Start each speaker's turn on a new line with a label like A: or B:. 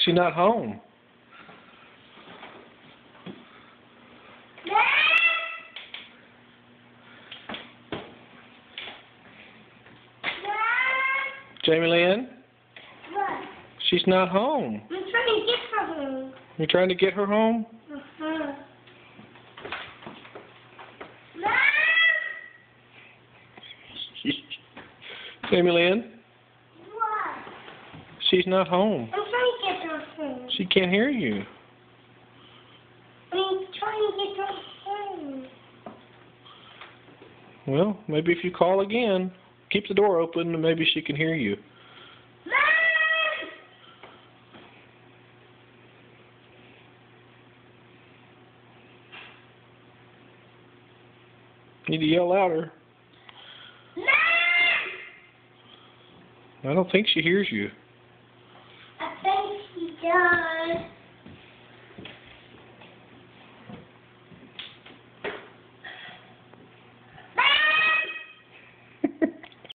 A: She's not home. Jamie Lynn?
B: What?
A: She's not home.
B: I'm trying to get her home.
A: You're trying to get her home?
B: Uh-huh.
A: Jamie Lynn?
B: What?
A: She's not home.
B: I'm trying to get her home.
A: She can't hear you.
B: I'm trying to get her home.
A: Well, maybe if you call again, keep the door open and maybe she can hear you. You need to yell louder. I don't think she hears you.